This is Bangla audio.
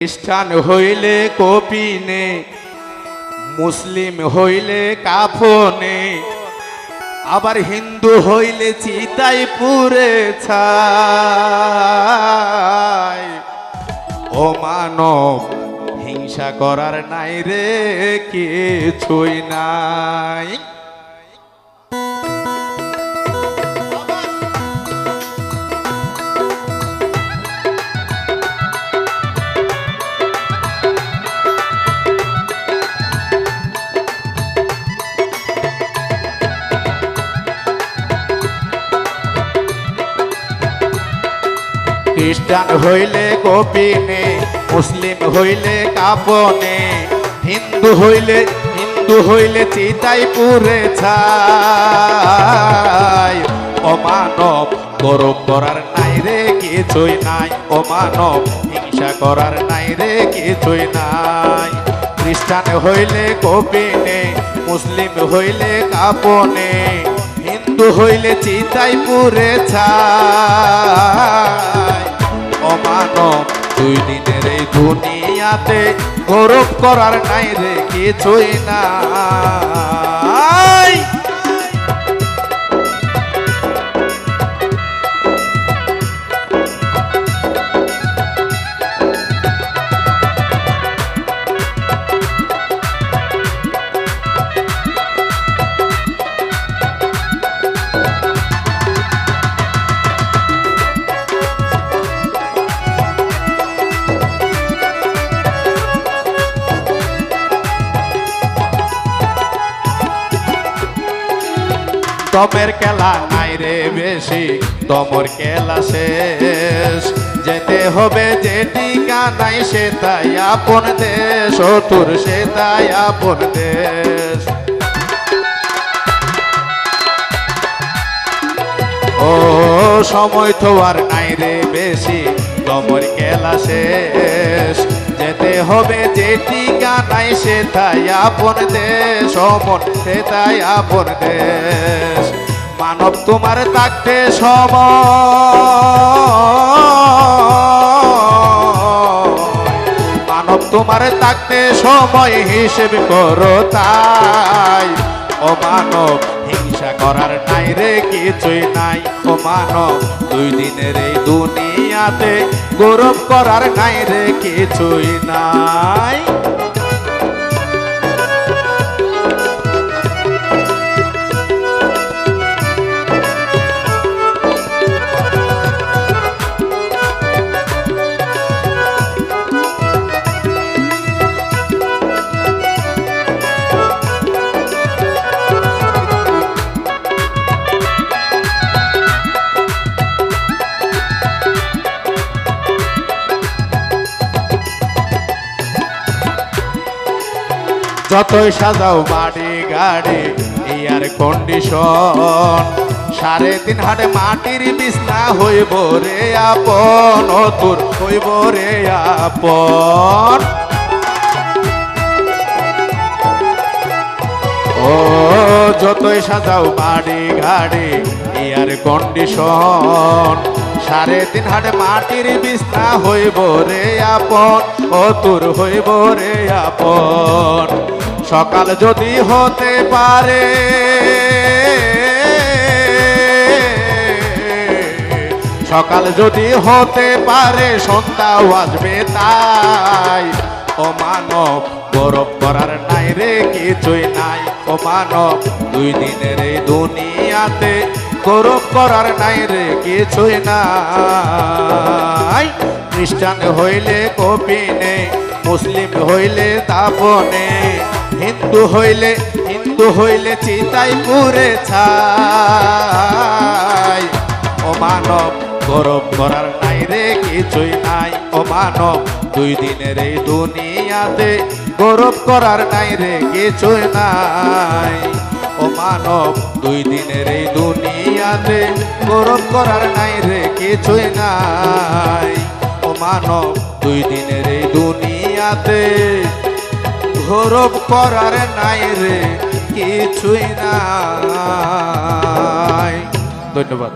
খ্রিস্টান হইলে কপিনে, মুসলিম হইলে কাফনে, আবার হিন্দু হইলে চিতায় পুরে ছাই। ও মানব, হিংসা করার নাই রে কিছুই নাই। খ্রিস্টান হইলে কপিনে, মুসলিম হইলে কাপনে, হিন্দু হইলে চিতাই পুরে ছাই। ও মানব, গৌরব করার নাই রে কিছুই নাই। ও মানব, হিংসা করার নাই রে কিছুই নাই। খ্রিস্টান হইলে কপিনে, মুসলিম হইলে কাপনে, হিন্দু হইলে চিতাই পুরে ছাই। ও মানব, দুই দিনের এই দুনিয়াতে গৌরব করার নাই রে কিছুই নাই। দমের খেলা নাই রে বেশি, দমর খেলা শেষ। যেতে হবে যে ঠিকানাই সে তাই আপন দেশ, ও তোর সে তাই আপন দেশ। ও সময় তো আর নাই রে বেশি, দমর খেলা শেষ। যেতে হবে যে ঠিকানাই সে তাই আপন দেশ, ও মন সে তাই আপন দেশ। মানব তোমার থাকতে সময়, মানব তোমার থাকতে সময় হিসেব করো তাই। ও মানব, হিংসা করার নাই রে কিছুই নাই। ও মানব, দুই দিনের এই দুনিয়াতে গৌরব করার নাই রে কিছুই নাই। যতই সাজাও বাড়ি গাড়ি এয়ার কন্ডিশন, 3.5 হাটে মাটির বিছনা হইব রে আপন, ও তোর হইব রে আপন। ও যতই সাজাও বাড়ি গাড়ি এয়ার কন্ডিশন, 3.5 হাটে মাটির বিছনা হইব রে আপন, ও তোর হইব রে আপন। সকাল যদি হতে পারে, সকাল যদি হতে পারে সন্ধ্যাও আসবে তাই। ও মানব, গৌরব করার নাই রে কিছুই নাই। ও মানব, দুই দিনের এই দুনিয়াতে গৌরব করার নাই রে কিছুই নাই। খ্রিস্টান হইলে কপিনে, মুসলিম হইলে দাপনে, হিন্দু হইলে চিতাই পুরে ছাই। ও মানব, গৌরব করার নাই রে কিছুই নাই। ও মানব, দুই দিনের এই দুনিয়াতে গৌরব করার নাই রে কিছুই নাই। ও মানব, দুই দিনের এই দুনিয়াতে গৌরব করার নাই রে কিছুই নাই। ও মানব, দুই দিনের এই দুনিয়াতে গৌরব করার নাই রে কিছুই নাই। ধন্যবাদ।